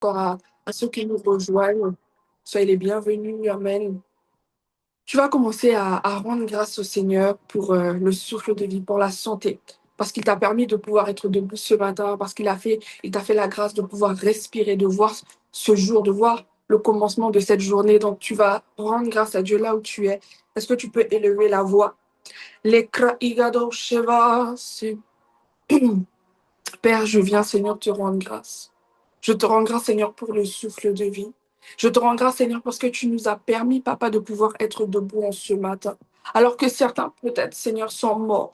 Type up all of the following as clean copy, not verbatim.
Encore à ceux qui nous rejoignent. Soyez les bienvenus. Amen. Tu vas commencer à rendre grâce au Seigneur pour le souffle de vie, pour la santé, parce qu'il t'a permis de pouvoir être debout ce matin, parce il t'a fait la grâce de pouvoir respirer, de voir ce jour, de voir le commencement de cette journée. Donc, tu vas rendre grâce à Dieu là où tu es. Est-ce que tu peux élever la voix? Lekra igado sheva, Père, je viens, Seigneur, te rendre grâce. Je te rends grâce, Seigneur, pour le souffle de vie. Je te rends grâce, Seigneur, parce que tu nous as permis, Papa, de pouvoir être debout en ce matin. Alors que certains, peut-être, Seigneur, sont morts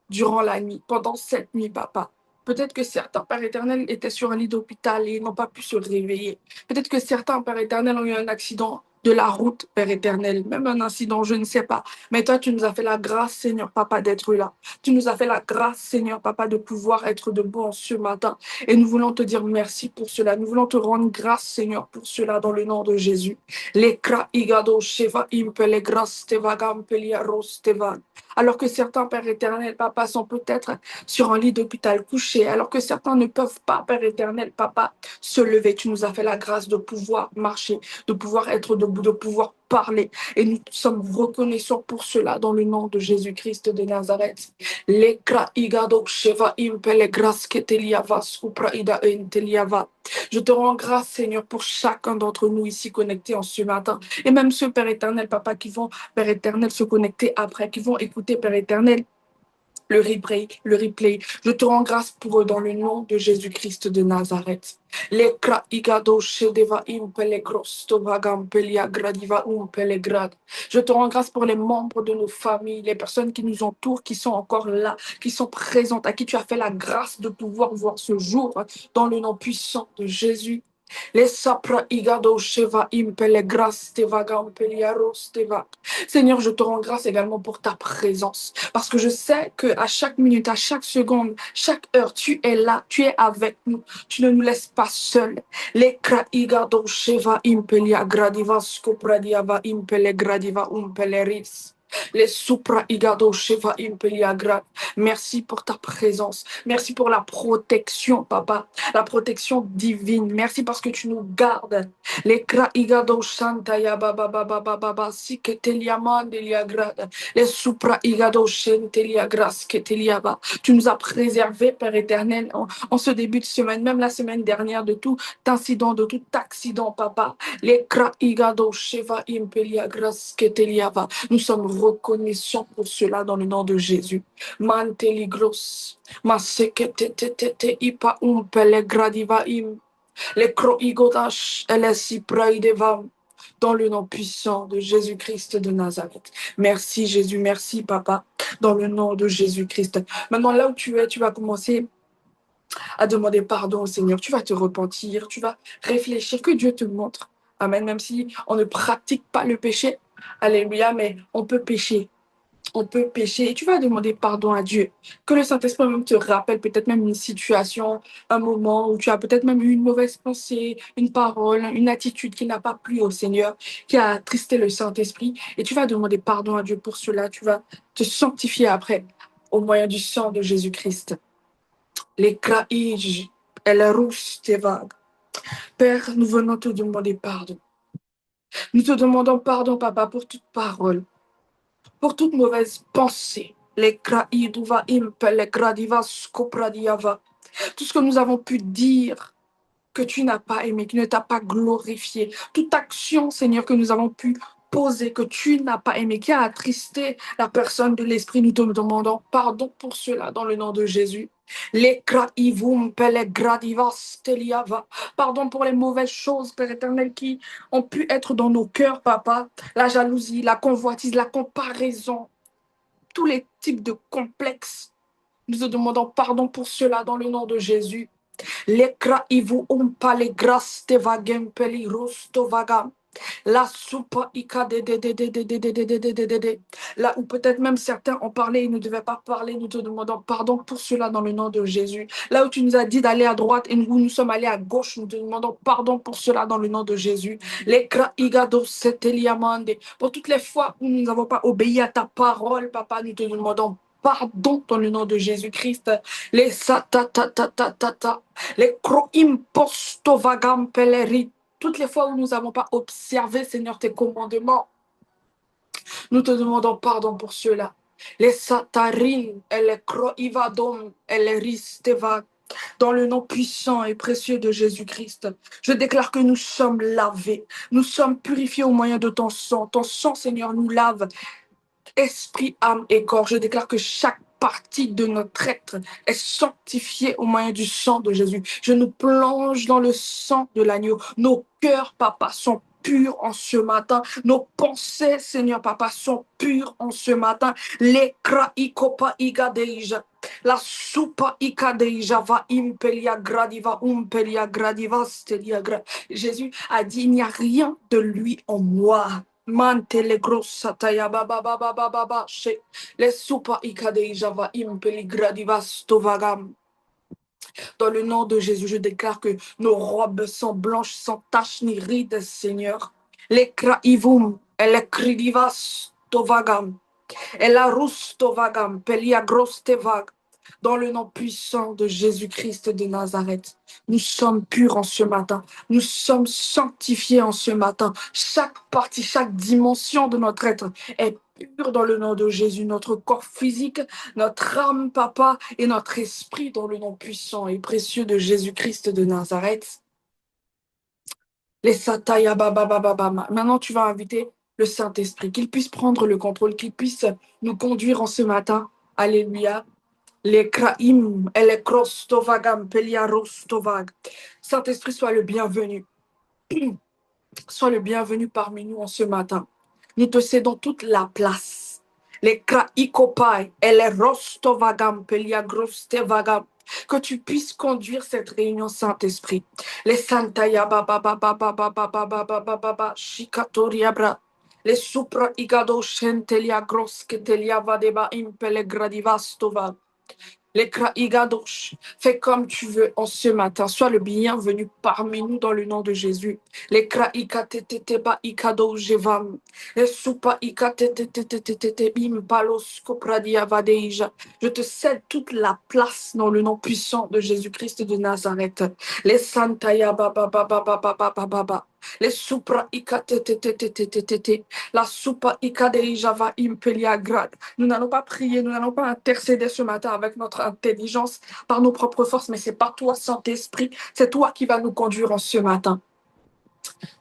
durant la nuit, pendant cette nuit, Papa. Peut-être que certains, Père éternel, étaient sur un lit d'hôpital et n'ont pas pu se réveiller. Peut-être que certains, Père éternel, ont eu un accident de la route, Père éternel, même un incident, je ne sais pas. Mais toi, tu nous as fait la grâce, Seigneur, Papa, d'être là. Tu nous as fait la grâce, Seigneur, Papa, de pouvoir être debout en ce matin. Et nous voulons te dire merci pour cela. Nous voulons te rendre grâce, Seigneur, pour cela, dans le nom de Jésus. Lekra igado sheva impele gras tevagam pelia ros tevan. Alors que certains, Père éternel, Papa, sont peut-être sur un lit d'hôpital couché, alors que certains ne peuvent pas, Père éternel, Papa, se lever. Tu nous as fait la grâce de pouvoir marcher, de pouvoir être debout, de pouvoir parler. Et nous sommes reconnaissants pour cela dans le nom de Jésus-Christ de Nazareth. Lekra igado sheva impele gras keteliava supra ida enteliava. Je te rends grâce, Seigneur, pour chacun d'entre nous ici connectés en ce matin. Et même ceux, Père éternel, Papa, qui vont, Père éternel, se connecter après, qui vont écouter, Père éternel, le replay. Je te rends grâce pour eux dans le nom de Jésus-Christ de Nazareth. Lekra igado shedeva impele grostovagam pelia gradiva umpele grad. Je te rends grâce pour les membres de nos familles, les personnes qui nous entourent, qui sont encore là, qui sont présentes, à qui tu as fait la grâce de pouvoir voir ce jour dans le nom puissant de Jésus. Les sapra igado sheva impele gras teva gampeliaros teva. Seigneur, je te rends grâce également pour ta présence. Parce que je sais que à chaque minute, à chaque seconde, chaque heure, tu es là, tu es avec nous. Tu ne nous laisses pas seuls. Les kra igado sheva impelia gradiva scopradiava impele gradiva umpeleris. Les supra igado sheva impelia grad. Merci pour ta présence. Merci pour la protection, Papa, la protection divine. Merci parce que tu nous gardes. Les kraigado shanta ya baba baba baba baba si que telia mandelia grada. Les supra igado shentelia gras que telia ba. Tu nous as préservés, Père éternel, en ce début de semaine, même la semaine dernière, de tout incident, de tout accident, Papa. Les kraigado sheva impelia gras que telia ba. Nous sommes reconnaissants pour cela dans le nom de Jésus. Manteligros. Masekete ipa umpele gradiva im. Les croigodash elesi praideva. Dans le nom puissant de Jésus-Christ de Nazareth. Merci Jésus, merci Papa, dans le nom de Jésus-Christ. Maintenant, là où tu es, tu vas commencer à demander pardon au Seigneur. Tu vas te repentir, tu vas réfléchir, que Dieu te montre. Amen, même si on ne pratique pas le péché. Alléluia, mais on peut pécher, on peut pécher et tu vas demander pardon à Dieu. Que le Saint-Esprit même te rappelle peut-être même une situation, un moment où tu as peut-être même eu une mauvaise pensée, une parole, une attitude qui n'a pas plu au Seigneur, qui a attristé le Saint-Esprit. Et tu vas demander pardon à Dieu pour cela. Tu vas te sanctifier après au moyen du sang de Jésus-Christ. Les kraïj et la rousse tes vagues. Père, nous venons te demander pardon. Nous te demandons pardon, Papa, pour toute parole, pour toute mauvaise pensée. Les kraïduva impe, les gradiva skopradiava. Tout ce que nous avons pu dire que tu n'as pas aimé, qui ne t'a pas glorifié. Toute action, Seigneur, que nous avons pu poser, que tu n'as pas aimé, qui a attristé la personne de l'Esprit, nous te demandons pardon pour cela dans le nom de Jésus. Les kraïvum pele gradivas teliava. Pardon pour les mauvaises choses, Père éternel, qui ont pu être dans nos cœurs, Papa. La jalousie, la convoitise, la comparaison, tous les types de complexes. Nous te demandons pardon pour cela dans le nom de Jésus. Lekra ivu umpa le gras te vagem peli rosto vagam. La soupa ika de. Là où peut-être même certains ont parlé et ne devaient pas parler, nous te demandons pardon pour cela dans le nom de Jésus. Là où tu nous as dit d'aller à droite et nous sommes allés à gauche, nous te demandons pardon pour cela dans le nom de Jésus. Lekra igado seteliamande. Pour toutes les fois où nous n'avons pas obéi à ta parole, Papa, nous te demandons pardon dans le nom de Jésus-Christ. Les satatatatata, les croim postovagam peleri. Toutes les fois où nous n'avons pas observé, Seigneur, tes commandements, nous te demandons pardon pour cela. Les satarines et les croivadom et les risteva. Dans le nom puissant et précieux de Jésus-Christ, je déclare que nous sommes lavés, nous sommes purifiés au moyen de ton sang. Ton sang, Seigneur, nous lave, esprit, âme et corps. Je déclare que chaque partie de notre être est sanctifiée au moyen du sang de Jésus. Je nous plonge dans le sang de l'agneau. Nos cœurs, papa, sont purs en ce matin. Nos pensées, Seigneur, papa, sont pures en ce matin. Les kraikopa igadeja. La supa ikadeja va impelia gradiva stelia gra. Jésus a dit, il n'y a rien de lui en moi. Mantele grossa taya baba baba baba baba she les supa ikadeja va impeli gradiva stovagam. Dans le nom de Jésus, je déclare que nos robes sont blanches, sans tache ni rides, Seigneur. Les kraivum et les kridivas tovagam. Et la rustovagam, pelia grostevag. Dans le nom puissant de Jésus-Christ de Nazareth, nous sommes purs en ce matin. Nous sommes sanctifiés en ce matin. Chaque partie, chaque dimension de notre être est pure dans le nom de Jésus. Notre corps physique, notre âme, papa, et notre esprit dans le nom puissant et précieux de Jésus-Christ de Nazareth. Les sataya baba baba baba. Maintenant, tu vas inviter le Saint-Esprit, qu'il puisse prendre le contrôle, qu'il puisse nous conduire en ce matin. Alléluia. Les kraim et les krostovagam peliarostovag. Saint-Esprit, sois le bienvenu. Sois le bienvenu parmi nous en ce matin. Nous te cédons toute la place. Les kraikopai et les rostovagam peliagrostevagam. Que tu puisses conduire cette réunion, Saint-Esprit. Les santaya baba baba baba baba baba baba shikatoriabra. Les supra igado shentelia grosketelia vadeba impele gradivastova. Les kraigadosh, fais comme tu veux en ce matin. Sois le bienvenu parmi nous dans le nom de Jésus. Les kraikateteteba ikadojevam. Les supa ikatetetetetete bim palos kopradiavadeja. Je te cède toute la place dans le nom puissant de Jésus-Christ de Nazareth. Les santaya baba baba baba baba baba. Les supra ikatetetetetete. La supa ikadeja va impelia grad. Nous n'allons pas prier, nous n'allons pas intercéder ce matin avec notre intelligence, par nos propres forces, mais c'est pas toi, Saint-Esprit, c'est toi qui vas nous conduire en ce matin.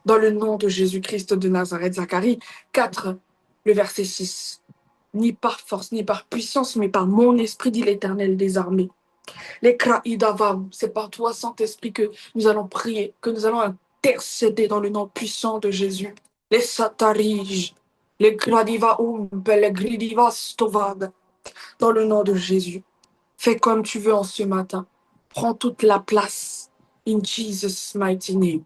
Dans le nom de Jésus-Christ de Nazareth, Zacharie 4, le verset 6. Ni par force, ni par puissance, mais par mon esprit, dit l'Éternel des armées. Les kraïdavam, c'est par toi, Saint-Esprit, que nous allons prier, que nous allons intercéder dans le nom puissant de Jésus. Les satarij, les gradivaum, les gridivastovag, dans le nom de Jésus. Fais comme tu veux en ce matin. Prends toute la place. In Jesus' mighty name.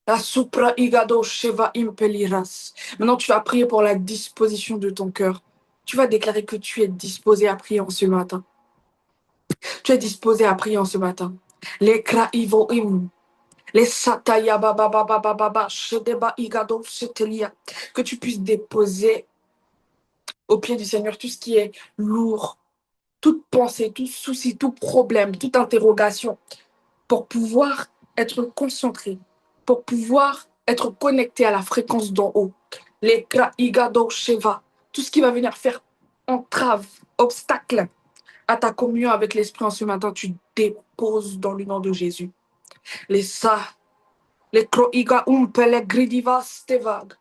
La supra igado sheva impeliras. Maintenant, tu vas prier pour la disposition de ton cœur. Tu vas déclarer que tu es disposé à prier en ce matin. Tu es disposé à prier en ce matin. Les kraivoim. Les sataya baba baba baba baba shedeba igado setelia. Que tu puisses déposer au pied du Seigneur tout ce qui est lourd, toute pensée, tout souci, tout problème, toute interrogation, pour pouvoir être concentré, pour pouvoir être connecté à la fréquence d'en haut. Les kraigado sheva, tout ce qui va venir faire entrave, obstacle à ta communion avec l'Esprit en ce matin, tu déposes dans le nom de Jésus. Les sa, les kroiga umpele gridivas tevag.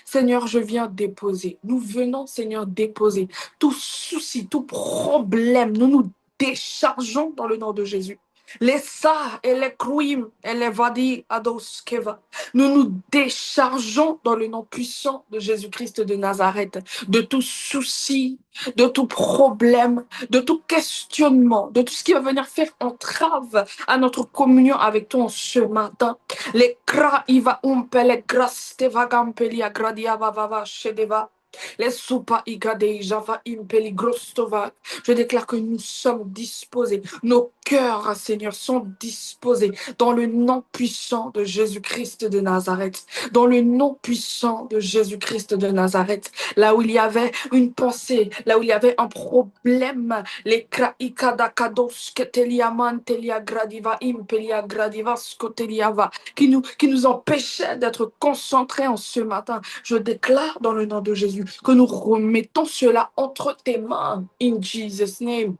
Seigneur, je viens déposer. Nous venons, Seigneur, déposer tout souci, tout problème. Nous nous déchargeons dans le nom de Jésus. Les sa et les kruim et les vadi adoskeva. Nous nous déchargeons dans le nom puissant de Jésus-Christ de Nazareth de tout souci, de tout problème, de tout questionnement, de tout ce qui va venir faire entrave à notre communion avec toi ce matin. Les kra iva umpele grasteva gampelia gradia vavava shedeva. Les soupa igade java impeli grostova. Je déclare que nous sommes disposés. Nos cœurs, Seigneur, sont disposés dans le nom puissant de Jésus-Christ de Nazareth. Dans le nom puissant de Jésus-Christ de Nazareth. Là où il y avait une pensée, là où il y avait un problème, les kraikadakados keteliaman telia gradiva impelia gradiva skoteliava, qui nous empêchait d'être concentrés en ce matin. Je déclare dans le nom de Jésus que nous remettons cela entre tes mains. In Jesus' name.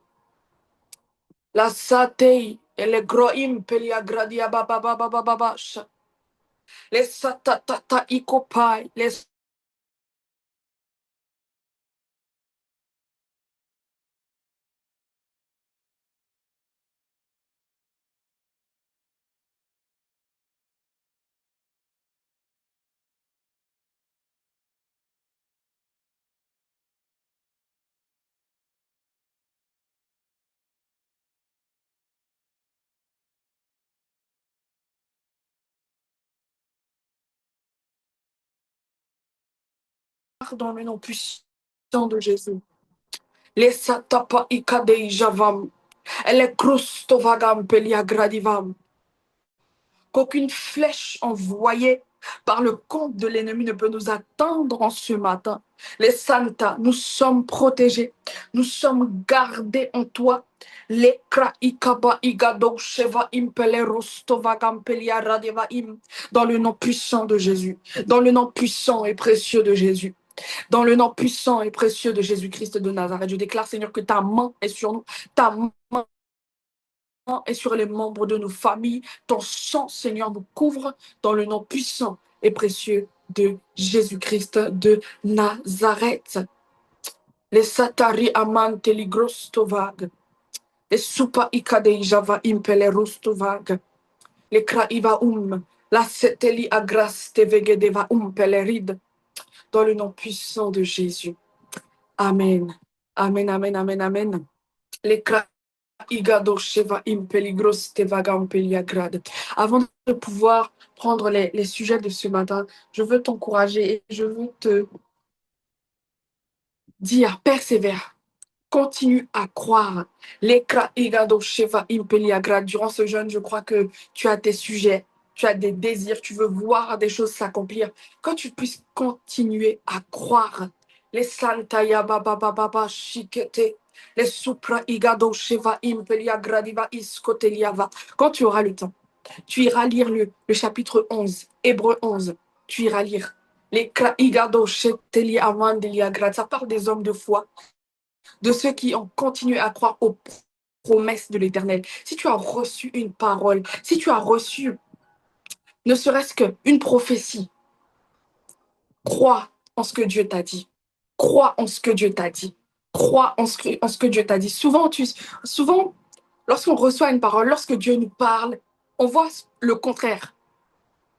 La satei et le groim pelia gradia baba baba baba. Les satatata ikopai, les dans le nom puissant de Jésus. Les satapa ikadei javam. Elle krustovagam pelia gradivam. Qu'aucune flèche envoyée par le compte de l'ennemi ne peut nous atteindre en ce matin. Les Santa, nous sommes protégés, nous sommes gardés en toi. Les Kraikaba Igado Sheva Impele Rostova Gampelia Radeva Im, dans le nom puissant de Jésus, dans le nom puissant et précieux de Jésus. Dans le nom puissant et précieux de Jésus-Christ de Nazareth, je déclare, Seigneur, que ta main est sur nous, ta main et sur les membres de nos familles. Ton sang, Seigneur, nous couvre dans le nom puissant et précieux de Jésus-Christ de Nazareth. Les satari amante ligrostovag, les supa ikade java impele rostovag, les kraiva la seteli agras tevegedeva peleride, dans le nom puissant de Jésus. Amen. Amen, amen, amen, amen. Les Igado Sheva Impeligros Tevagampeliagrad. Avant de pouvoir prendre les sujets de ce matin, je veux t'encourager et je veux te dire, persévère, continue à croire. Lekra Igado Sheva Impeliagrad. Durant ce jeûne, je crois que tu as tes sujets, tu as des désirs, tu veux voir des choses s'accomplir. Quand tu puisses continuer à croire. Les Santaya Baba Baba Shikete. Les supra igado sheva impelia gradiva iskoteliava. Quand tu auras le temps, tu iras lire le chapitre 11, Hébreu 11. Tu iras lire. Les igado sheteli amandelia grad. Ça parle des hommes de foi, de ceux qui ont continué à croire aux promesses de l'Éternel. Si tu as reçu une parole, si tu as reçu ne serait-ce qu'une prophétie, crois en ce que Dieu t'a dit. Crois en ce que Dieu t'a dit. Crois en ce que Dieu t'a dit. Souvent, lorsqu'on reçoit une parole, lorsque Dieu nous parle, on voit le contraire.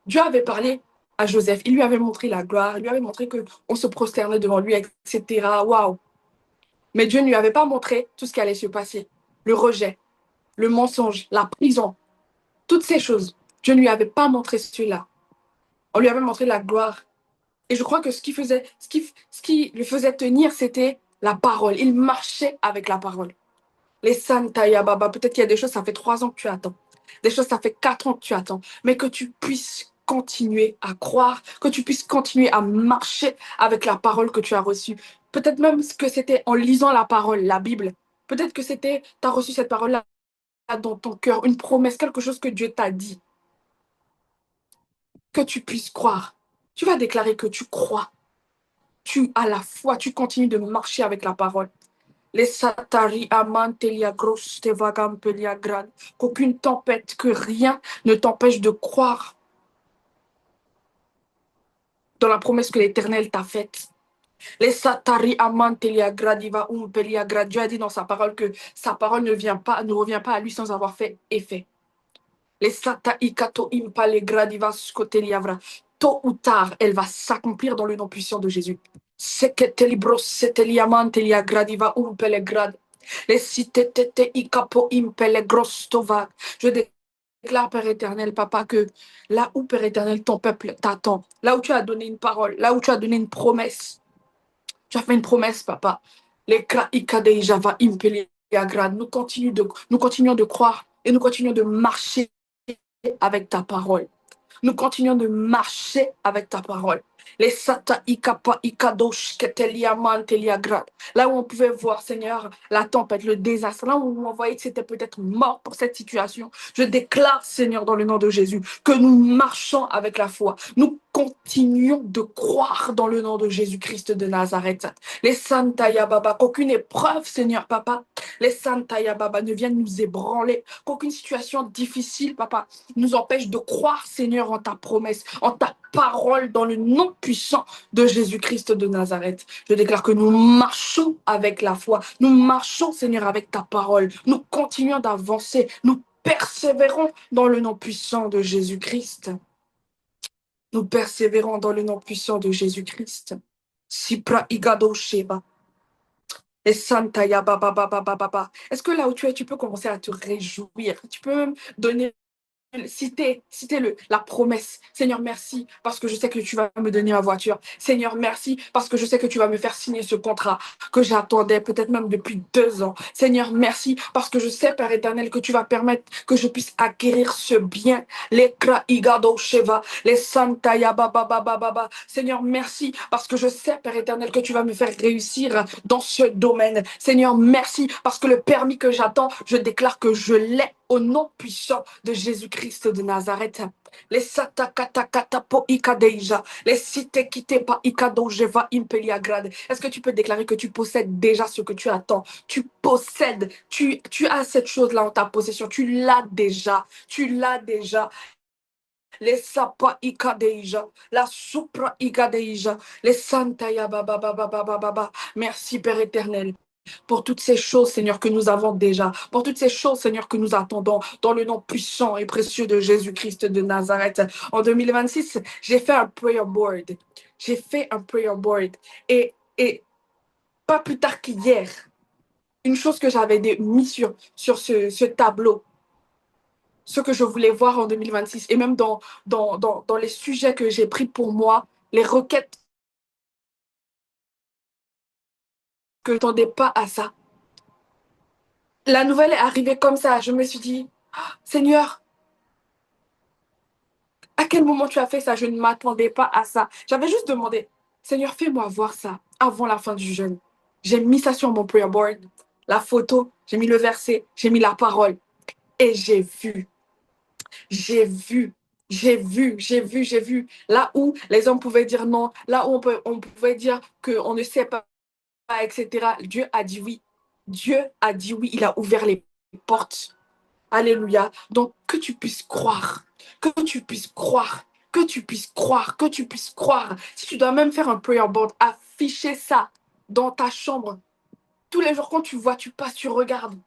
Dieu avait parlé à Joseph, il lui avait montré la gloire, il lui avait montré qu'on se prosternait devant lui, etc. Waouh! Mais Dieu ne lui avait pas montré tout ce qui allait se passer. Le rejet, le mensonge, la prison, toutes ces choses. Dieu ne lui avait pas montré cela. On lui avait montré la gloire. Et je crois que ce qui le faisait tenir, c'était la parole. Il marchait avec la parole. Les Santaya Baba, peut-être qu'il y a des choses, ça fait 3 ans que tu attends. Des choses, ça fait 4 ans que tu attends. Mais que tu puisses continuer à croire, que tu puisses continuer à marcher avec la parole que tu as reçue. Peut-être même que c'était en lisant la parole, la Bible. Peut-être que c'était, tu as reçu cette parole-là dans ton cœur, une promesse, quelque chose que Dieu t'a dit. Que tu puisses croire. Tu vas déclarer que tu crois. Tu as la foi, tu continues de marcher avec la parole. Les satari amantelia gross te vagampelia grad. Qu'aucune tempête, que rien ne t'empêche de croire dans la promesse que l'Éternel t'a faite. Les satari amantelia gradiva umpelia grad. Dieu a dit dans sa parole que sa parole ne revient pas à lui sans avoir fait effet. Les sata ikato impale gradiva scoteliavra. Tôt ou tard, elle va s'accomplir dans le nom puissant de Jésus. Seketelibros seteliamantelia gradiva umpele grad. Les citetete ikapo impele grostova. Je déclare, Père éternel, Papa, que là où, Père éternel, ton peuple t'attend, là où tu as donné une parole, là où tu as donné une promesse, Tu as fait une promesse, papa. Les kraïkadei java impeli agrad. Nous continuons de croire et nous continuons de marcher avec ta parole. Nous continuons de marcher avec ta parole. Les sata ikapa ikadosh keteliaman teliagrad. Là où on pouvait voir, Seigneur, la tempête, le désastre, là où on voyait que c'était peut-être mort pour cette situation, je déclare, Seigneur, dans le nom de Jésus, que nous marchons avec la foi. Nous continuons de croire dans le nom de Jésus-Christ de Nazareth. Les Santa Yababa, qu'aucune épreuve, Seigneur, papa, les Santa Yababa ne viennent nous ébranler, qu'aucune situation difficile, papa, nous empêche de croire, Seigneur, en ta promesse, en ta parole, dans le nom puissant de Jésus-Christ de Nazareth. Je déclare que nous marchons avec la foi. Nous marchons, Seigneur, avec ta parole. Nous continuons d'avancer. Nous persévérons dans le nom puissant de Jésus-Christ. Nous persévérons dans le nom puissant de Jésus-Christ. Sipra igado sheba. Et Santa ya ba ba ba ba ba ba ba. Est-ce que là où tu es, tu peux commencer à te réjouir? Tu peux même donner citez la promesse. Seigneur, merci parce que je sais que tu vas me donner ma voiture. Seigneur, merci parce que je sais que tu vas me faire signer ce contrat que j'attendais peut-être même depuis 2 ans. Seigneur, merci parce que je sais, Père éternel, que tu vas permettre que je puisse acquérir ce bien. Les Kraigado Sheva, les Santa Yababa Baba Baba. Seigneur, merci parce que je sais, Père éternel, que tu vas me faire réussir dans ce domaine. Seigneur, merci parce que le permis que j'attends, je déclare que je l'ai au nom puissant de Jésus-Christ de Nazareth. Les satakatakatapo ikadeja, les sitekitepa ikadojeva impeliagrade. Est-ce que tu peux déclarer que tu possèdes déjà ce que tu attends? Tu possèdes, tu as cette chose-là en ta possession, tu l'as déjà, tu l'as déjà. Les sapa ikadeja, la supra ikadeja, les santa ya baba baba baba baba. Merci Père éternel pour toutes ces choses, Seigneur, que nous avons déjà, pour toutes ces choses, Seigneur, que nous attendons, dans le nom puissant et précieux de Jésus-Christ de Nazareth. En 2026, j'ai fait un prayer board. J'ai fait un prayer board. Et pas plus tard qu'hier, une chose que j'avais mis sur ce tableau, ce que je voulais voir en 2026, et même dans les sujets que j'ai pris pour moi, les requêtes que je n'attendais pas à ça. La nouvelle est arrivée comme ça. Je me suis dit, Seigneur, à quel moment tu as fait ça? Je ne m'attendais pas à ça. J'avais juste demandé, Seigneur, fais-moi voir ça avant la fin du jeûne. J'ai mis ça sur mon prayer board, la photo, j'ai mis le verset, j'ai mis la parole. Et j'ai vu, j'ai vu. Là où les hommes pouvaient dire non, là où on pouvait dire qu'on ne sait pas, etc. Dieu a dit oui. Dieu a dit oui. Il a ouvert les portes. Alléluia. Donc, que tu puisses croire, que tu puisses croire, que tu puisses croire, que tu puisses croire. Si tu dois même faire un prayer board, afficher ça dans ta chambre. Tous les jours, quand tu vois, tu passes, tu regardes.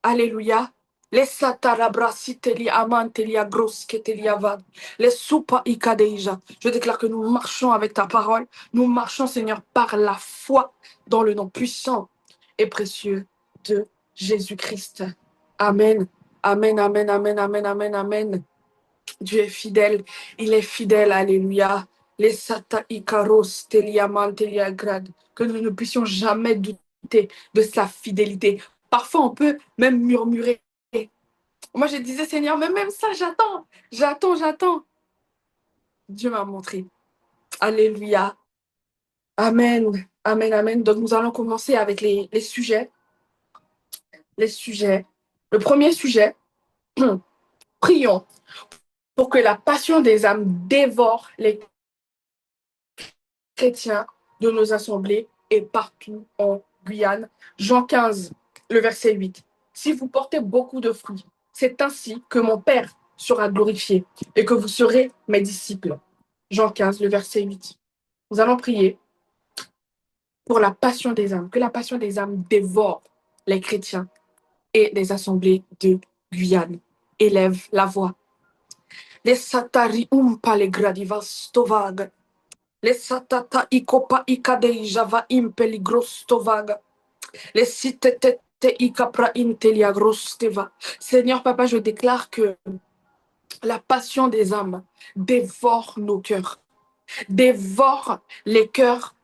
Alléluia. Les satarabrasiteli amantelia grosketeliava. Les soupa ikadeja. Je déclare que nous marchons avec ta parole. Nous marchons, Seigneur, par la foi dans le nom puissant et précieux de Jésus-Christ. Amen. Amen, amen, amen, amen, amen, amen. Dieu est fidèle. Il est fidèle. Alléluia. Les sata ikaros teliaman teliagrad. Que nous ne puissions jamais douter de sa fidélité. Parfois, on peut même murmurer. Moi, je disais, Seigneur, mais même ça, j'attends. J'attends, j'attends. Dieu m'a montré. Alléluia. Amen. Amen, amen. Donc, nous allons commencer avec les sujets. Les sujets. Le premier sujet, prions pour que la passion des âmes dévore les chrétiens de nos assemblées et partout en Guyane. Jean 15, le verset 8. Si vous portez beaucoup de fruits, c'est ainsi que mon Père sera glorifié et que vous serez mes disciples. Jean 15, le verset 8. Nous allons prier pour la passion des âmes, que la passion des âmes dévore les chrétiens et les assemblées de Guyane. Élève la voix. Les satari umpa les gradivas tovag. Les satata ikopa ikadei java impeli grostovaga. Les sitete ikapra intelia grosteva. Seigneur Papa, je déclare que la passion des âmes dévore nos cœurs, dévore les cœurs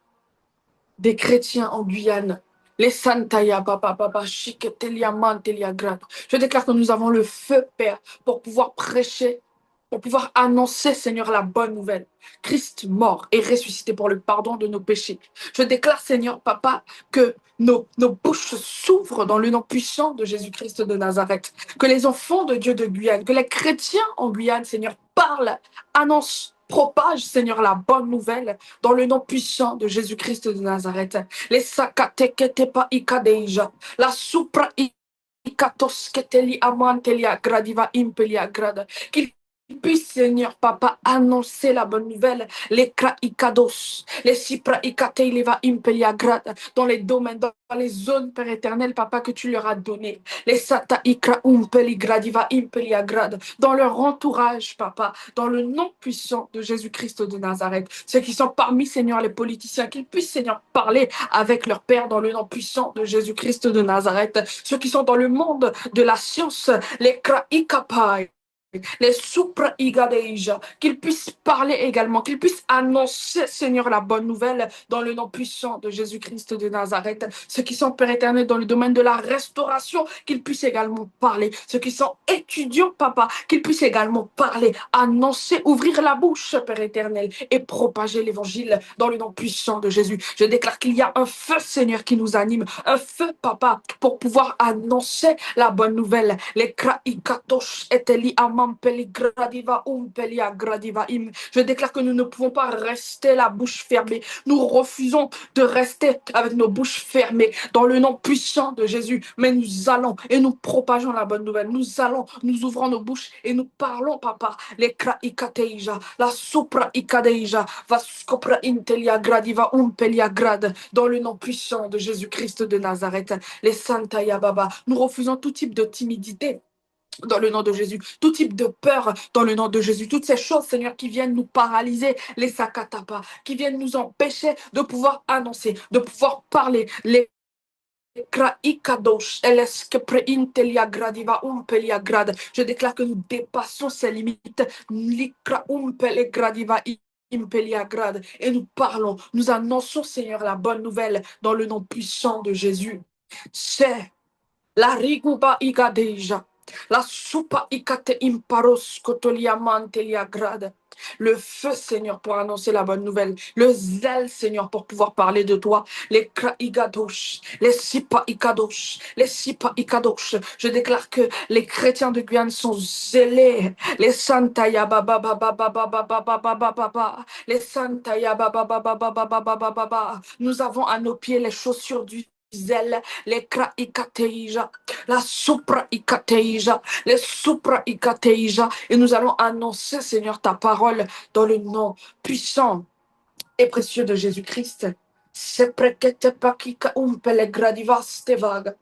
des chrétiens en Guyane. Les Santaya Baba Baba Shiketelia Mantelia Grad. Je déclare que nous avons le feu, Père, pour pouvoir prêcher, pour pouvoir annoncer, Seigneur, la bonne nouvelle. Christ mort et ressuscité pour le pardon de nos péchés. Je déclare, Seigneur, Papa, que nos bouches s'ouvrent dans le nom puissant de Jésus-Christ de Nazareth. Que les enfants de Dieu de Guyane, que les chrétiens en Guyane, Seigneur, parlent, annoncent, propagent, Seigneur, la bonne nouvelle dans le nom puissant de Jésus-Christ de Nazareth. Les sakateketepa ikadeja, la supra ikatosketeli amantelia gradiva impelia grada. Qu'il puisse, Seigneur, Papa, annoncer la bonne nouvelle, les kraikados, les sipraikateleva impelia grada, dans les domaines, dans les zones, Père éternel, Papa, que tu leur as donné, les sata ikra umpeli gradiva impelia grada, dans leur entourage, Papa, dans le nom puissant de Jésus-Christ de Nazareth, ceux qui sont parmi, Seigneur, les politiciens, qu'ils puissent, Seigneur, parler avec leur Père dans le nom puissant de Jésus-Christ de Nazareth, ceux qui sont dans le monde de la science, les kraikapai, les supra-igadeja, qu'ils puissent parler également, qu'ils puissent annoncer, Seigneur, la bonne nouvelle dans le nom puissant de Jésus-Christ de Nazareth. Ceux qui sont, Père éternel, dans le domaine de la restauration, qu'ils puissent également parler. Ceux qui sont étudiants, Papa, qu'ils puissent également parler, annoncer, ouvrir la bouche, Père éternel, et propager l'évangile dans le nom puissant de Jésus. Je déclare qu'il y a un feu, Seigneur, qui nous anime, un feu, Papa, pour pouvoir annoncer la bonne nouvelle. Les kraikatosh eteli amampeli gradiva umpelia gradiva im. Je déclare que nous ne pouvons pas rester la bouche fermée. Nous refusons de rester avec nos bouches fermées dans le nom puissant de Jésus. Mais nous allons et nous propageons la bonne nouvelle. Nous allons, nous ouvrons nos bouches et nous parlons, Papa. Les kraikateja, la supra ikadeja, va scopra intelia gradiva umpelia grad, dans le nom puissant de Jésus-Christ de Nazareth. Les Santaya Baba, nous refusons tout type de timidité dans le nom de Jésus, tout type de peur dans le nom de Jésus, toutes ces choses, Seigneur, qui viennent nous paralyser, les sakatapa, qui viennent nous empêcher de pouvoir annoncer, de pouvoir parler, les kraikadosh, eleske preintelia gradiva umpelia grad. Je déclare que nous dépassons ces limites, likra umpele gradiva impelia grad, et nous parlons, nous annonçons, Seigneur, la bonne nouvelle dans le nom puissant de Jésus. C'est la riguba igadeja. La soupa ikate imparos kotolia mantelia grade. Le feu, Seigneur, pour annoncer la bonne nouvelle. Le zèle, Seigneur, pour pouvoir parler de toi. Les kraigadosh, les sipa ikadosh, les sipa ikadosh. Je déclare que les chrétiens de Guyane sont zélés. Les santaya baba baba baba baba baba baba. Les santaya baba baba baba baba baba. Nous avons à nos pieds les chaussures du zèle, les kraikateija, la supra ikateija, les supra ikateija, et nous allons annoncer, Seigneur, ta parole dans le nom puissant et précieux de Jésus-Christ. Seprekete pakika umpele gradivas tevaga.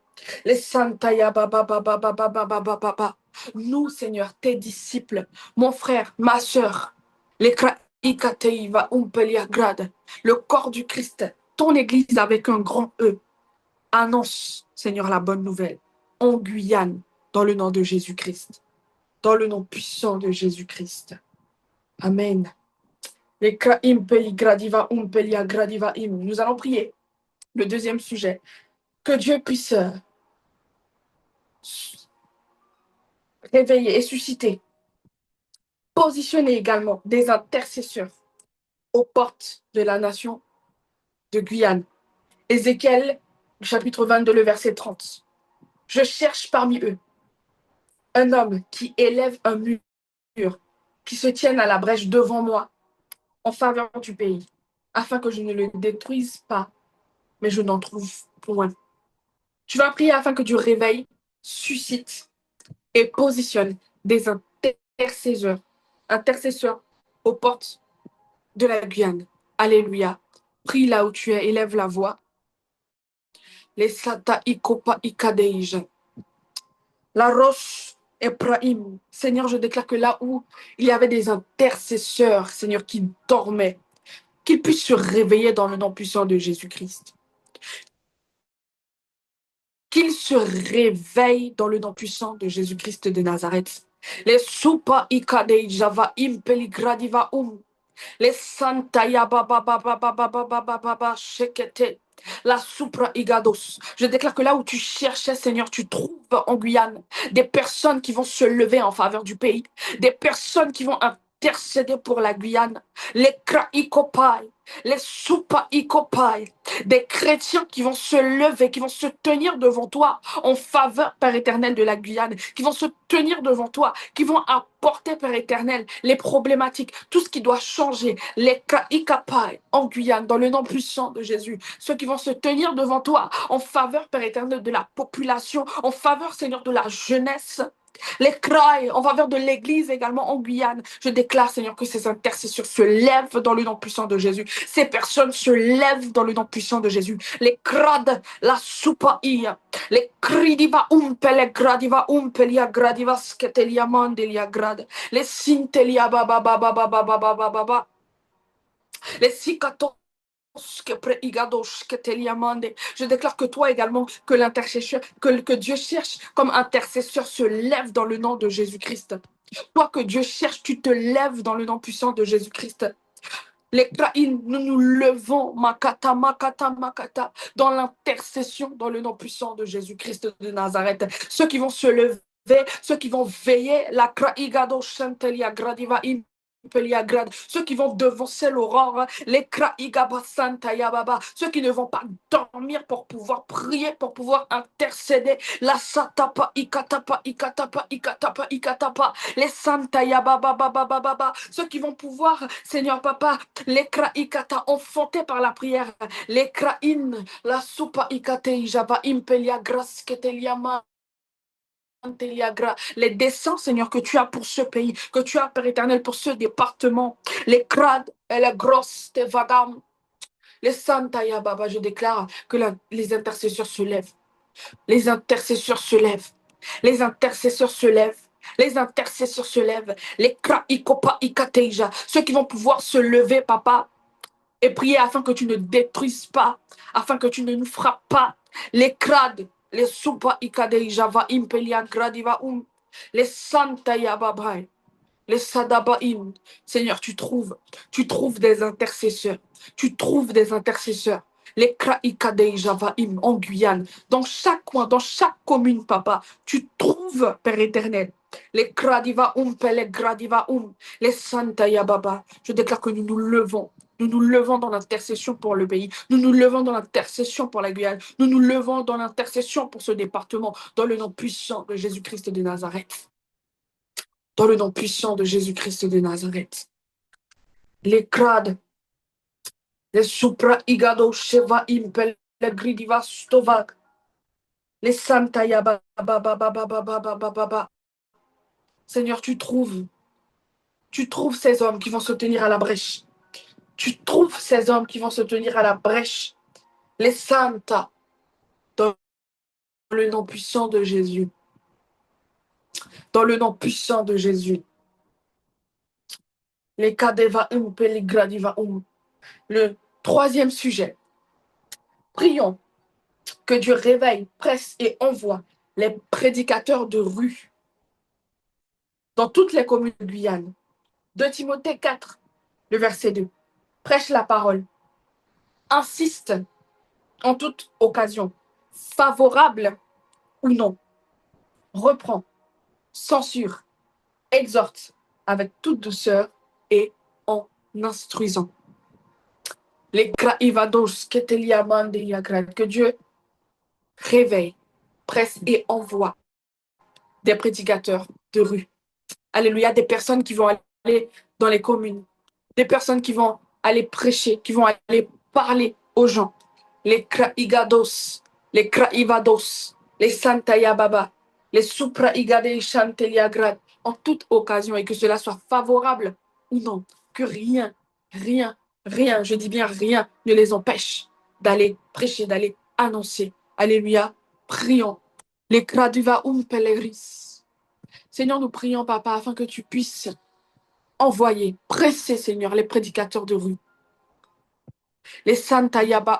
Les santaya baba baba baba baba baba. Nous, Seigneur, tes disciples, mon frère, ma sœur, les kraikateiva umpelia grad, le corps du Christ, ton église avec un grand E, annonce, Seigneur, la bonne nouvelle en Guyane, dans le nom de Jésus-Christ, dans le nom puissant de Jésus-Christ. Amen. Les kraim peli gradiva umpelia gradiva im. Nous allons prier. Le deuxième sujet. Que Dieu puisse réveiller et susciter, positionner également des intercesseurs aux portes de la nation de Guyane. Ézéchiel, chapitre 22, le verset 30. Je cherche parmi eux un homme qui élève un mur, qui se tienne à la brèche devant moi en faveur du pays, afin que je ne le détruise pas, mais je n'en trouve point. Tu vas prier afin que Dieu réveille, suscite et positionne des intercesseurs aux portes de la Guyane. Alléluia. Prie là où tu es, élève la voix. Les sata ikopa ikadeija. La roche Ephraim. Seigneur, je déclare que là où il y avait des intercesseurs, Seigneur, qui dormaient, qu'ils puissent se réveiller dans le nom puissant de Jésus-Christ. Qu'ils se réveillent dans le nom puissant de Jésus-Christ de Nazareth. Les soupa ikadei java impeli gradiva les santaya baba baba baba baba baba shekete. La supra igados. Je déclare que là où tu cherchais, Seigneur, tu trouves en Guyane des personnes qui vont se lever en faveur du pays, des personnes qui vont intercéder pour la Guyane, les kraikopai, les supaikopai, des chrétiens qui vont se lever, qui vont se tenir devant toi en faveur, Père éternel, de la Guyane, qui vont se tenir devant toi, qui vont apporter, Père éternel, les problématiques, tout ce qui doit changer, les kaikapai en Guyane, dans le nom puissant de Jésus, ceux qui vont se tenir devant toi en faveur, Père éternel, de la population, en faveur, Seigneur, de la jeunesse, les crailles en faveur de l'Église également en Guyane. Je déclare, Seigneur, que ces intercesseurs se lèvent dans le nom puissant de Jésus. Ces personnes se lèvent dans le nom puissant de Jésus. Les crades, la soupaïa, les cridiva les gradiva lia gradiva sketelia mandelia grad, les sintelia baba baba baba baba baba, les cicatos. Je déclare que toi également, que l'intercesseur, que Dieu cherche comme intercesseur se lève dans le nom de Jésus-Christ. Toi que Dieu cherche, tu te lèves dans le nom puissant de Jésus-Christ. Les Kraïn, nous nous levons, Makata, Makata, Makata, dans l'intercession, dans le nom puissant de Jésus-Christ de Nazareth. Ceux qui vont se lever, ceux qui vont veiller, la Kraïgado Chantelia Gradiva ceux qui vont devancer l'aurore, les Kraïgaba Santa Yababa, ceux qui ne vont pas dormir pour pouvoir prier, pour pouvoir intercéder, la Satapa Ikatapa Ikatapa Ikatapa Ikatapa, les Santa Yababa Baba Baba, ceux qui vont pouvoir, Seigneur Papa, les Kraïkata enfantés par la prière, les Kraïn, la Supa Ikate Java Impelia Grasketeliama. Les desseins, Seigneur, que tu as pour ce pays, que tu as, Père éternel, pour ce département, les crades et les grosses, tes vagam, les Santaya Baba, je déclare que les intercesseurs se lèvent. Les intercesseurs se lèvent. Les intercesseurs se lèvent. Les intercesseurs se lèvent. Les kraikopa ikateja, ceux qui vont pouvoir se lever, papa, et prier afin que tu ne détruises pas, afin que tu ne nous frappes pas. Les crades, les supa ikadeja va impelian gradiva les santa yababai, les sadabaim. Seigneur, tu trouves des intercesseurs, tu trouves des intercesseurs. Les kraikadeja va en Guyane, dans chaque coin, dans chaque commune, papa, tu trouves, Père éternel. Les gradiva les gradiva les santa yababa. Je déclare que nous nous levons. Nous nous levons dans l'intercession pour le pays. Nous nous levons dans l'intercession pour la Guyane. Nous nous levons dans l'intercession pour ce département, dans le nom puissant de Jésus-Christ de Nazareth. Dans le nom puissant de Jésus-Christ de Nazareth. Les crades, les supra igado sheva impel, les gridiva stovak, les santa yaba, Seigneur, tu trouves ces hommes qui vont se tenir à la brèche. Tu trouves ces hommes qui vont se tenir à la brèche. Les Santa, dans le nom puissant de Jésus. Dans le nom puissant de Jésus. Les Kadeva Peligradiva Le troisième sujet. Prions que Dieu réveille, presse et envoie les prédicateurs de rue dans toutes les communes de Guyane. 2 Timothée 4, le verset 2. Prêche la parole. Insiste en toute occasion, favorable ou non. Reprend, censure, exhorte avec toute douceur et en instruisant. Les kraivados que Dieu réveille, presse et envoie des prédicateurs de rue. Alléluia, des personnes qui vont aller dans les communes, des personnes qui vont aller prêcher, qui vont aller parler aux gens. Les kraigados, les kraivados, les santayababa, les supraigade chanteliagrad, en toute occasion, et que cela soit favorable ou non, que rien, je dis bien rien, ne les empêche d'aller prêcher, d'aller annoncer. Alléluia, prions. Les graduva pellegris. Seigneur, nous prions, papa, afin que tu puisses envoyer, presser, Seigneur, les prédicateurs de rue. Les Santa Yaba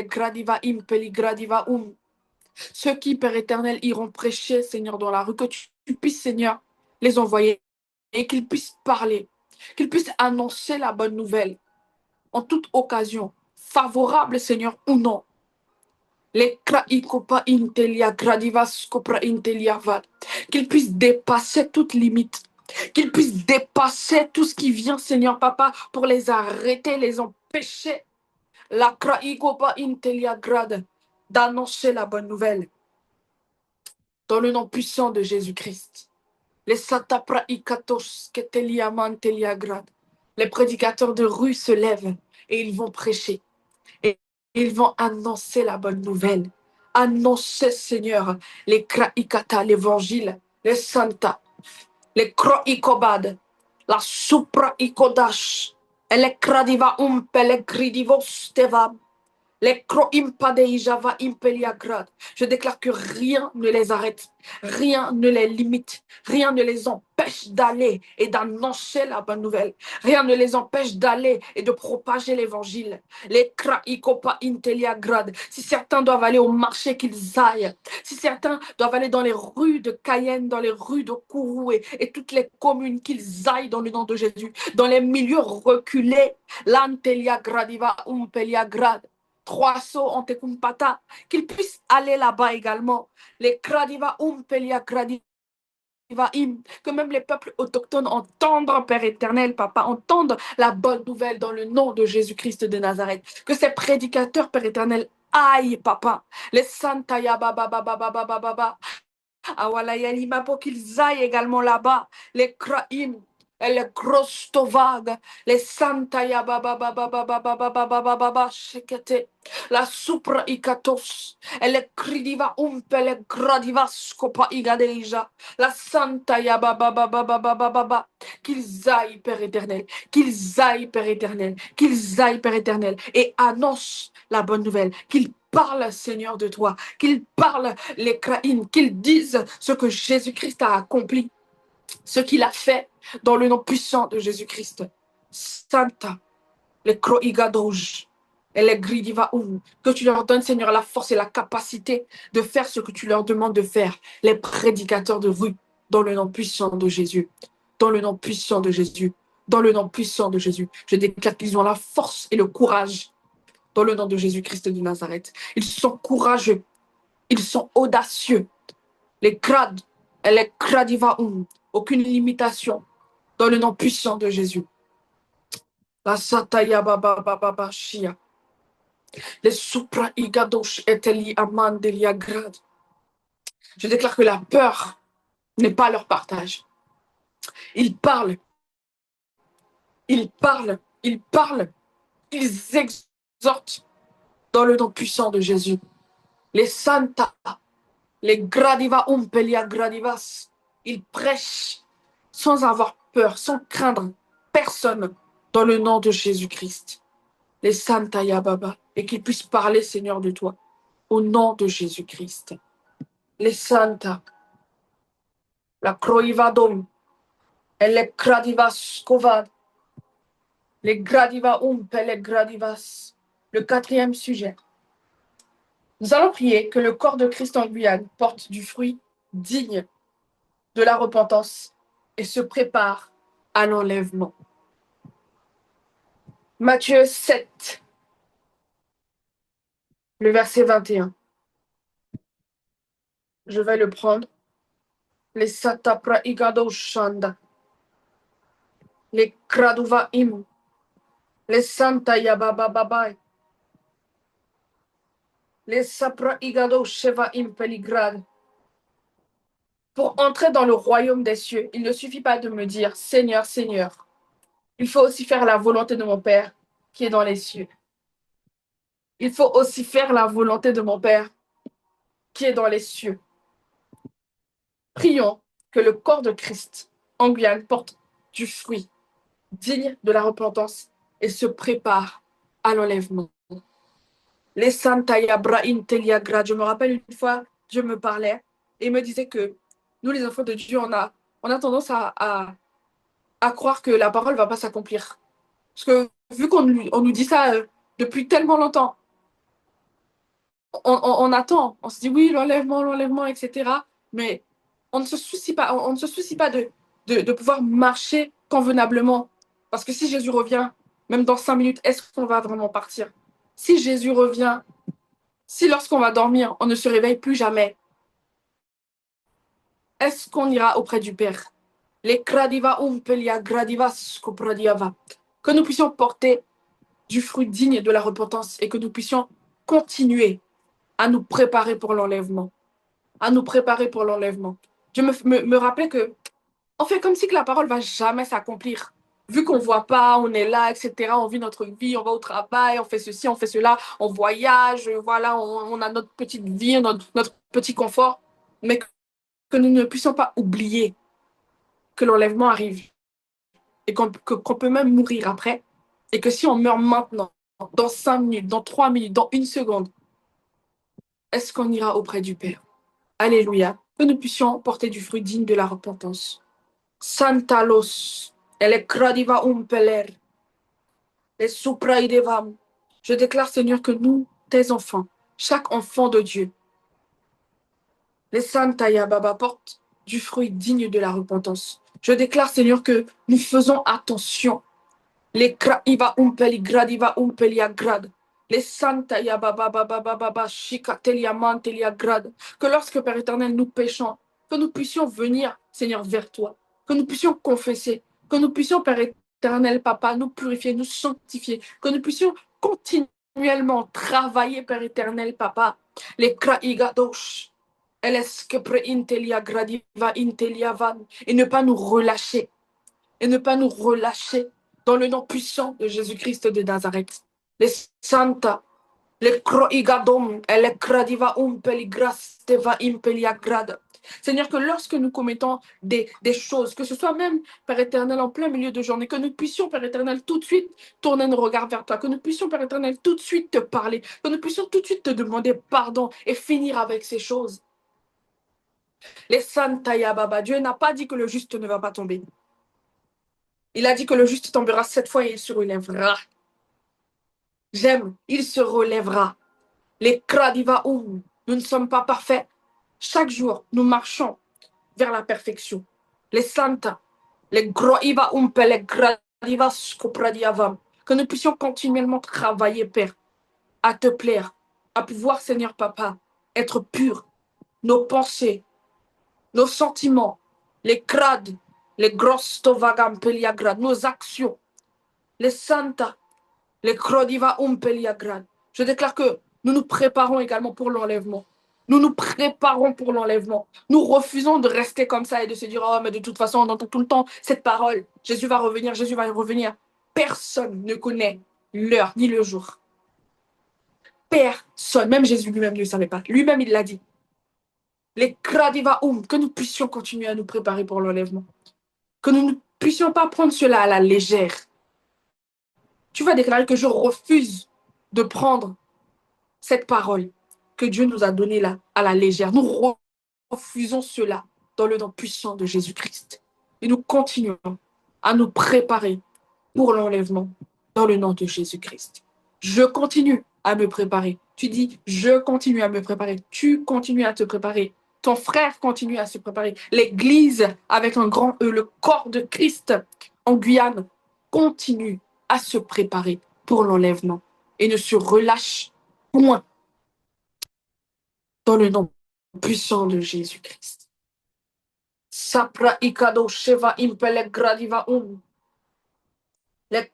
gradiva gradiva ceux qui, Père éternel, iront prêcher, Seigneur, dans la rue, que tu puisses, Seigneur, les envoyer et qu'ils puissent parler, qu'ils puissent annoncer la bonne nouvelle en toute occasion, favorable, Seigneur, ou non. Les kraikopa intelia gradivas copra intelia vad. Qu'il puisse dépasser toute limite. Qu'il puisse dépasser tout ce qui vient, Seigneur Papa, pour les arrêter, les empêcher. La kraikopa intelia grade d'annoncer la bonne nouvelle. Dans le nom puissant de Jésus-Christ. Les satapra ikatos ketelia mantelia grade. Les prédicateurs de rue se lèvent et ils vont prêcher. Et ils vont annoncer la bonne nouvelle. Annoncer, Seigneur, les kraikata, l'évangile, les santa, les kroikobad, la supra ikodash, et les kradiva les gridivos tevam, les kroimpadeijava impeliagrad. Je déclare que rien ne les arrête, rien ne les limite, rien ne les empêche d'aller et d'annoncer la bonne nouvelle. Rien ne les empêche d'aller et de propager l'évangile. Les kraikopa inteliagrad. Si certains doivent aller au marché, qu'ils aillent. Si certains doivent aller dans les rues de Cayenne, dans les rues de Kourou et toutes les communes, qu'ils aillent dans le nom de Jésus. Dans les milieux reculés, l'anteliagradiva umpeliagrad. 3 sauts en tekumpata, qu'ils puissent aller là-bas également. Les kradiva umpelia kradiva im, que même les peuples autochtones entendent, Père éternel, Papa, entendent la bonne nouvelle dans le nom de Jésus-Christ de Nazareth. Que ces prédicateurs, Père éternel, aillent, Papa. Les santaya baba baba baba baba. Awalayalima pour qu'ils aillent également là-bas. Les kraim. Les grostovag, les santaya baba baba baba baba baba baba shekete, la supra ikatos, les cridiva umpe, les gradiva scopa igadeja, la santaya baba baba baba baba, qu'ils aillent, Père éternel, qu'ils aillent, Père éternel, qu'ils aillent, Père éternel, et annoncent la bonne nouvelle, qu'ils parlent, Seigneur, de toi, qu'ils parlent les craïnes, qu'ils disent ce que Jésus-Christ a accompli, ce qu'il a fait dans le nom puissant de Jésus-Christ. Santa, les croigadouj et les gridivaoum, que tu leur donnes, Seigneur, la force et la capacité de faire ce que tu leur demandes de faire, les prédicateurs de rue, dans le nom puissant de Jésus, dans le nom puissant de Jésus, dans le nom puissant de Jésus. Je déclare qu'ils ont la force et le courage, dans le nom de Jésus-Christ de Nazareth. Ils sont courageux, ils sont audacieux, les crades et les cradivaoum, aucune limitation, dans le nom puissant de Jésus. La sataya baba baba bashia. Les supra igadosh eteli amandelia grad. Je déclare que la peur n'est pas leur partage. Ils parlent, ils parlent, ils parlent, ils exhortent dans le nom puissant de Jésus. Les santa, les gradiva umpelia gradivas, ils prêchent sans avoir peur, sans craindre personne dans le nom de Jésus-Christ. Les santa yababa, et qu'ils puissent parler, Seigneur, de toi, au nom de Jésus-Christ. Les santa, la croivadom, et les gradivas kovad, les gradiva et les gradivas. Le 4e sujet. Nous allons prier que le corps de Christ en Guyane porte du fruit digne de la repentance et se prépare à l'enlèvement. Matthieu 7, le verset 21. Je vais le prendre. Les satapra igado shanda. Les kraduva im. Les santa yabababai. Les sapra igado sheva im peligrad. Pour entrer dans le royaume des cieux, il ne suffit pas de me dire Seigneur, Seigneur. Il faut aussi faire la volonté de mon Père qui est dans les cieux. Il faut aussi faire la volonté de mon Père qui est dans les cieux. Prions que le corps de Christ en Guyane porte du fruit digne de la repentance et se prépare à l'enlèvement. Les Santa Yabrahin Teliagrad. Je me rappelle une fois, Dieu me parlait et me disait que nous, les enfants de Dieu, on a tendance à croire que la parole ne va pas s'accomplir. Parce que vu qu'on nous dit ça depuis tellement longtemps, on attend, on se dit oui, l'enlèvement, etc. Mais on ne se soucie pas, on ne se soucie pas de pouvoir marcher convenablement. Parce que si Jésus revient, même dans 5 minutes, est-ce qu'on va vraiment partir? Si Jésus revient, Si lorsqu'on va dormir, on ne se réveille plus jamais, est-ce qu'on ira auprès du Père? Les kradiva umpelia gradivas kopradiava. Que nous puissions porter du fruit digne de la repentance et que nous puissions continuer à nous préparer pour l'enlèvement. À nous préparer pour l'enlèvement. Je me rappelais que on fait comme si que la parole va jamais s'accomplir. Vu qu'on ne voit pas, on est là, etc. On vit notre vie, on va au travail, on fait ceci, on fait cela, on voyage, voilà, on a notre petite vie, notre petit confort. Mais que nous ne puissions pas oublier que l'enlèvement arrive et qu'on peut même mourir après. Et que si on meurt maintenant, dans 5 minutes, dans 3 minutes, dans une seconde, est-ce qu'on ira auprès du Père? Alléluia. Que nous puissions porter du fruit digne de la repentance. Santalos, elle cradiva umpeler, les supraidevam. Je déclare, Seigneur, que nous, tes enfants, chaque enfant de Dieu, les Santaya Baba portent du fruit digne de la repentance. Je déclare, Seigneur, que nous faisons attention. Les kraiva umpeli gradiva umpelia grad. Les Santaya Baba Baba Baba Shikatelia Mantelia grad. Que lorsque, Père éternel, nous péchons, que nous puissions venir, Seigneur, vers toi. Que nous puissions confesser. Que nous puissions, Père éternel, Papa, nous purifier, nous sanctifier. Que nous puissions continuellement travailler, Père éternel, Papa. Les kraigadosh. Et ne pas nous relâcher. Et ne pas nous relâcher dans le nom puissant de Jésus-Christ de Nazareth. Les Santa, les Croigadom, et les Cradiva Umpelligras, Teva Impeliagrad. Seigneur, que lorsque nous commettons des choses, que ce soit même, Père éternel, en plein milieu de journée, que nous puissions, Père éternel, tout de suite tourner nos regards vers toi, que nous puissions, Père éternel, tout de suite te parler, que nous puissions tout de suite te demander pardon et finir avec ces choses. Les Santaya Baba, Dieu n'a pas dit que le juste ne va pas tomber. Il a dit que le juste tombera 7 fois et il se relèvera. J'aime, il se relèvera. Les kradiva nous ne sommes pas parfaits. Chaque jour, nous marchons vers la perfection. Les santa, les groiva les gradiva skopradiavam. Que nous puissions continuellement travailler, Père, à te plaire, à pouvoir, Seigneur Papa, être purs. Nos pensées, nos sentiments, les crades, les grosses tovagam peliagrad, nos actions, les santa, les crodiva umpeliagrad. Je déclare que nous nous préparons également pour l'enlèvement. Nous nous préparons pour l'enlèvement. Nous refusons de rester comme ça et de se dire, oh, mais de toute façon, on entend tout le temps cette parole. Jésus va revenir, Jésus va revenir. Personne ne connaît l'heure ni le jour. Personne, même Jésus lui-même ne savait pas. Lui-même, il l'a dit. Les kradiva que nous puissions continuer à nous préparer pour l'enlèvement. Que nous ne puissions pas prendre cela à la légère. Tu vas déclarer que je refuse de prendre cette parole que Dieu nous a donnée là à la légère. Nous refusons cela dans le nom puissant de Jésus-Christ. Et nous continuons à nous préparer pour l'enlèvement dans le nom de Jésus-Christ. Je continue à me préparer. Tu dis, je continue à me préparer. Tu continues à te préparer. Ton frère continue à se préparer. L'Église, avec un grand E, le corps de Christ en Guyane, continue à se préparer pour l'enlèvement et ne se relâche point dans le nom puissant de Jésus-Christ. Sapra ikado sheva impele gradiva le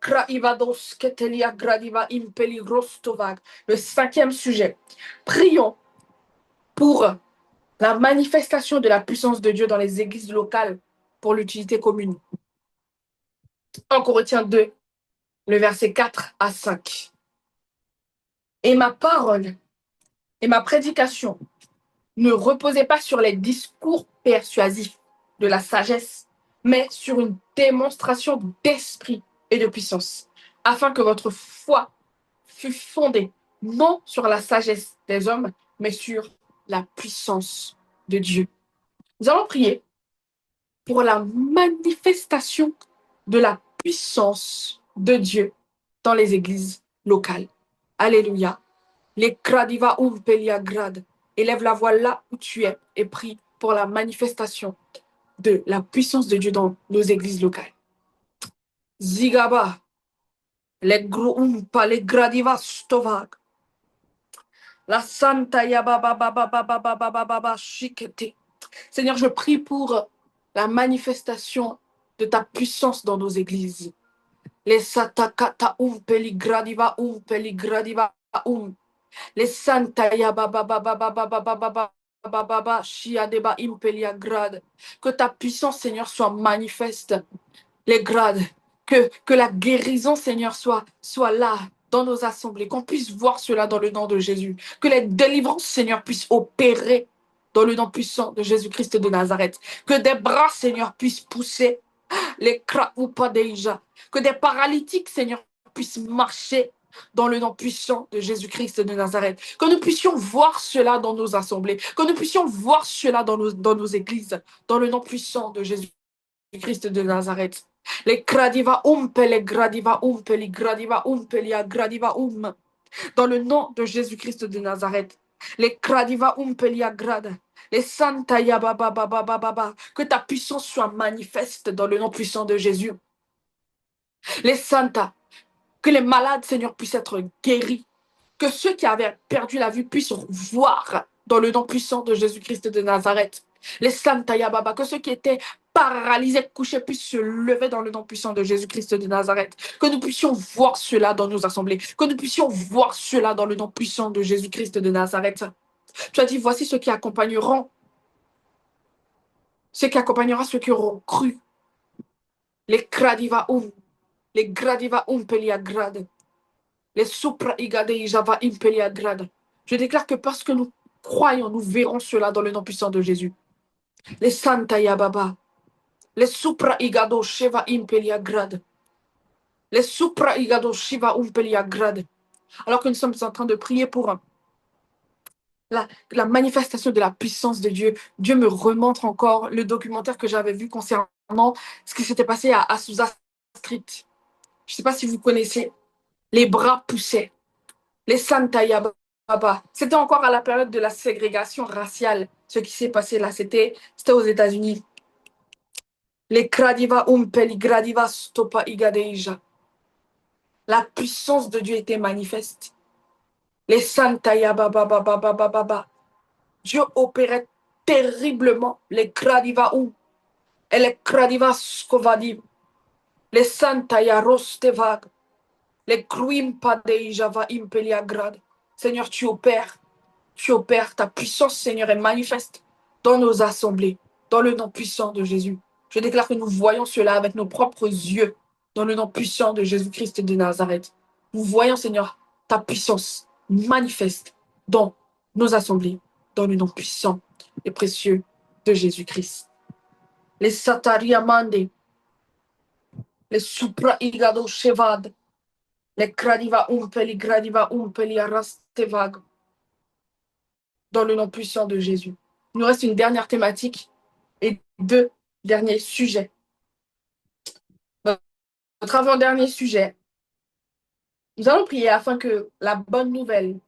5e sujet. Prions pour la manifestation de la puissance de Dieu dans les églises locales pour l'utilité commune. 1 Corinthiens 2, le verset 4 à 5. Et ma parole et ma prédication ne reposaient pas sur les discours persuasifs de la sagesse, mais sur une démonstration d'esprit et de puissance, afin que votre foi fût fondée non sur la sagesse des hommes, mais sur la puissance de Dieu. Nous allons prier pour la manifestation de la puissance de Dieu dans les églises locales. Alléluia. Les kradiva umpelia grad. Élève la voix là où tu es et prie pour la manifestation de la puissance de Dieu dans nos églises locales. Zigaba. Les grumpa, les gradiva stovag. La Santa Yababa Baba Baba Baba Baba Shikete. Seigneur, je prie pour la manifestation de ta puissance dans nos églises. Les Satakata Peligradiva Peligradiva Les Santa Yababa Baba Baba Baba Baba Baba Shiadeba Impelia Grade. Que ta puissance, Seigneur, soit manifeste. Les grades. Que la guérison, Seigneur, soit là dans nos assemblées, qu'on puisse voir cela dans le nom de Jésus. Que les délivrances, Seigneur, puissent opérer dans le nom puissant de Jésus-Christ de Nazareth. Que des bras, Seigneur, puissent pousser les cras ou pas déjà. Que des paralytiques, Seigneur, puissent marcher dans le nom puissant de Jésus-Christ de Nazareth. Que nous puissions voir cela dans nos assemblées. Que nous puissions voir cela dans nos églises. Dans le nom puissant de Jésus-Christ de Nazareth. Les gradiva les gradiva les gradiva les gradiva dans le nom de Jésus-Christ de Nazareth. Les gradiva les grade. Les santa yababa baba baba. Que ta puissance soit manifeste dans le nom puissant de Jésus. Les santa. Que les malades, Seigneur, puissent être guéris. Que ceux qui avaient perdu la vue puissent voir dans le nom puissant de Jésus-Christ de Nazareth. Les Santa Yababa, que ceux qui étaient paralysés, couchés, puissent se lever dans le nom puissant de Jésus-Christ de Nazareth. Que nous puissions voir cela dans nos assemblées. Que nous puissions voir cela dans le nom puissant de Jésus-Christ de Nazareth. Tu as dit, voici ceux qui accompagneront ceux qui auront cru. Les Kradiva les Gradiva Pelia Grade. Les supra igade java impelia grade. Je déclare que parce que nous croyons, nous verrons cela dans le nom puissant de Jésus. Les santa yababa. Les supra igado sheva impelia grade. Les supra igado shiva impelia grade. Alors que nous sommes en train de prier pour la manifestation de la puissance de Dieu, Dieu me remontre encore le documentaire que j'avais vu concernant ce qui s'était passé à Azusa Street. Je ne sais pas si vous connaissez. Les bras poussaient. Les Santa Yababa. C'était encore à la période de la ségrégation raciale. Ce qui s'est passé là, c'était aux États-Unis. Les Kradiva Umpeli Gradiva Stopa Igadeja. La puissance de Dieu était manifeste. Les Santa Yababa Baba Baba Baba. Dieu opérait terriblement les Kradiva et les Kradiva Skovadim. Les Santa Yarostevag. Les Kruim Padeja va Impelia Grad. Seigneur, tu opères, ta puissance, Seigneur, est manifeste dans nos assemblées, dans le nom puissant de Jésus. Je déclare que nous voyons cela avec nos propres yeux, dans le nom puissant de Jésus-Christ de Nazareth. Nous voyons, Seigneur, ta puissance manifeste dans nos assemblées, dans le nom puissant et précieux de Jésus-Christ. Les Satariamande, les Supra Igado Shevad, les Gradiva Umpeli Arastevag. Dans le nom puissant de Jésus. Il nous reste une dernière thématique et 2 derniers sujets. Notre avant-dernier sujet, nous allons prier afin que la bonne nouvelle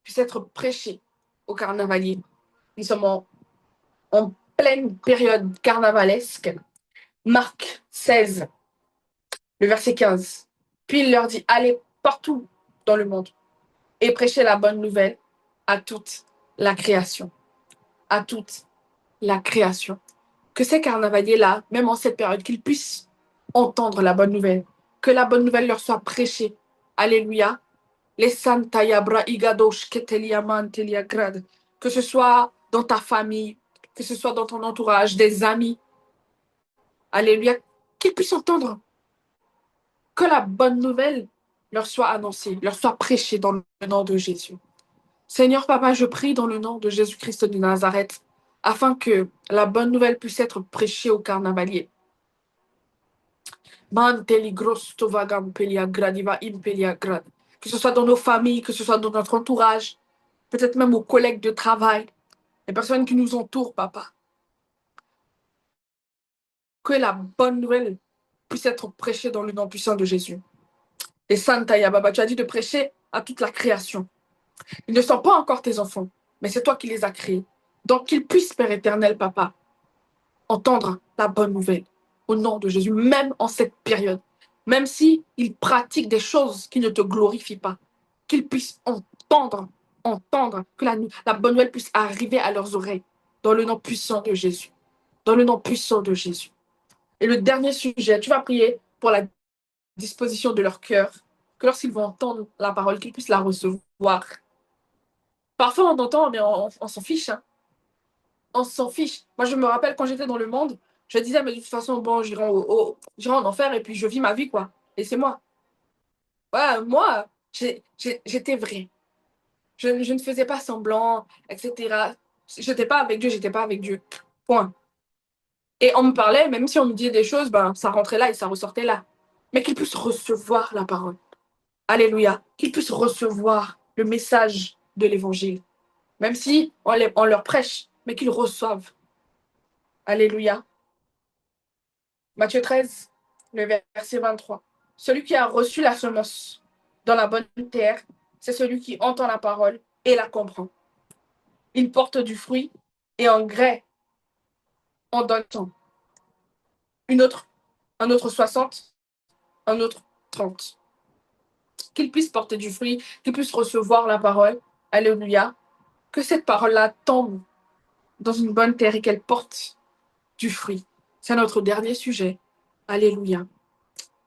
puisse être prêchée au carnavalier. Nous sommes en pleine période carnavalesque. Marc 16, le verset 15. Puis il leur dit, allez partout dans le monde et prêchez la bonne nouvelle à toute la création. À toute la création. Que ces carnavaliers-là, même en cette période, qu'ils puissent entendre la bonne nouvelle. Que la bonne nouvelle leur soit prêchée. Alléluia. Les Santa Yabra Igadosh Keteliaman Teliagrad. Que ce soit dans ta famille, que ce soit dans ton entourage, des amis. Alléluia. Qu'ils puissent entendre. Que la bonne nouvelle leur soit annoncée, leur soit prêchée dans le nom de Jésus. Seigneur Papa, je prie dans le nom de Jésus-Christ de Nazareth, afin que la bonne nouvelle puisse être prêchée aux carnavaliers. Que ce soit dans nos familles, que ce soit dans notre entourage, peut-être même aux collègues de travail, les personnes qui nous entourent, Papa. Que la bonne nouvelle puisse être prêchée dans le nom puissant de Jésus. Et Santa Yababa, tu as dit de prêcher à toute la création. Ils ne sont pas encore tes enfants, mais c'est toi qui les as créés. Donc qu'ils puissent, Père éternel, Papa, entendre la bonne nouvelle au nom de Jésus, même en cette période. Même s'ils pratiquent des choses qui ne te glorifient pas, qu'ils puissent entendre entendre, que la bonne nouvelle puisse arriver à leurs oreilles, dans le nom puissant de Jésus. Dans le nom puissant de Jésus. Et le dernier sujet, tu vas prier pour la disposition de leur cœur, que lorsqu'ils vont entendre la parole, qu'ils puissent la recevoir. Parfois, on entend, mais on s'en fiche. Hein. On s'en fiche. Moi, je me rappelle quand j'étais dans le monde, je disais, mais de toute façon, bon, j'irai en enfer et puis je vis ma vie, quoi. Et c'est moi. Ouais, moi, j'étais vrai. Je ne faisais pas semblant, etc. J'étais pas avec Dieu, j'étais pas avec Dieu. Point. Et on me parlait, même si on me disait des choses, ben, ça rentrait là et ça ressortait là. Mais qu'ils puissent recevoir la parole. Alléluia. Qu'ils puissent recevoir le message de l'évangile. Même si on leur prêche, mais qu'ils reçoivent. Alléluia. Matthieu 13, le verset 23. Celui qui a reçu la semence dans la bonne terre, c'est celui qui entend la parole et la comprend. Il porte du fruit et en grès, on donne temps. Un autre 60, un autre 30. Qu'il puisse porter du fruit, qu'il puisse recevoir la parole. Alléluia. Que cette parole-là tombe dans une bonne terre et qu'elle porte du fruit. C'est notre dernier sujet. Alléluia.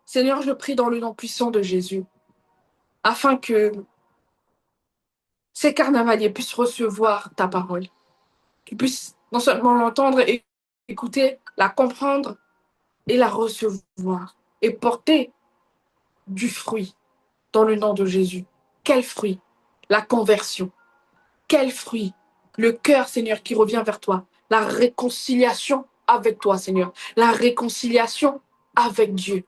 Seigneur, je prie dans le nom puissant de Jésus, afin que ces carnavaliers puissent recevoir ta parole, qu'ils puissent non seulement l'entendre et écouter, la comprendre et la recevoir, et porter du fruit dans le nom de Jésus. Quel fruit? La conversion. Quel fruit? Le cœur, Seigneur, qui revient vers toi. La réconciliation avec toi, Seigneur. La réconciliation avec Dieu.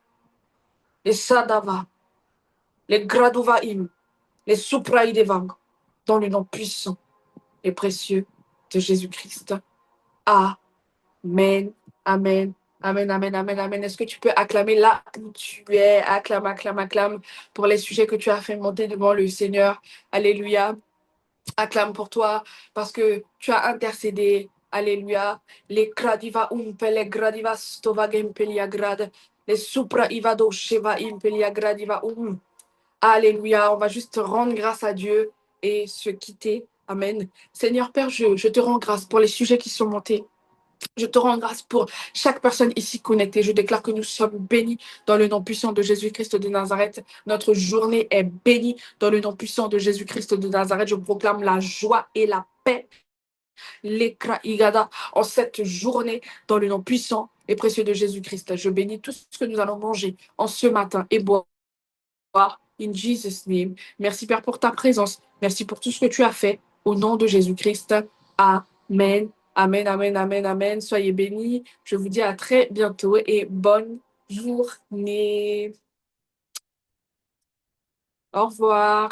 Les sadava, les graduvaim, les supraïdevang, dans le nom puissant et précieux de Jésus-Christ. Amen, amen, amen, amen, amen, amen. Est-ce que tu peux acclamer là où tu es? Acclame, acclame, acclame pour les sujets que tu as fait monter devant le Seigneur. Alléluia. Acclame pour toi parce que tu as intercédé. Alléluia. Les gradiva umpele gradiva stova gempelia grad. Les supra ivado sheva impelia gradiva Alléluia. On va juste rendre grâce à Dieu et se quitter. Amen. Seigneur Père, je te rends grâce pour les sujets qui sont montés. Je te rends grâce pour chaque personne ici connectée. Je déclare que nous sommes bénis dans le nom puissant de Jésus-Christ de Nazareth. Notre journée est bénie dans le nom puissant de Jésus-Christ de Nazareth. Je proclame la joie et la paix, l'écra igada, en cette journée dans le nom puissant et précieux de Jésus-Christ. Je bénis tout ce que nous allons manger en ce matin et boire. In Jesus' name. Merci Père pour ta présence. Merci pour tout ce que tu as fait. Au nom de Jésus-Christ. Amen. Amen, amen, amen, amen. Soyez bénis. Je vous dis à très bientôt et bonne journée. Au revoir.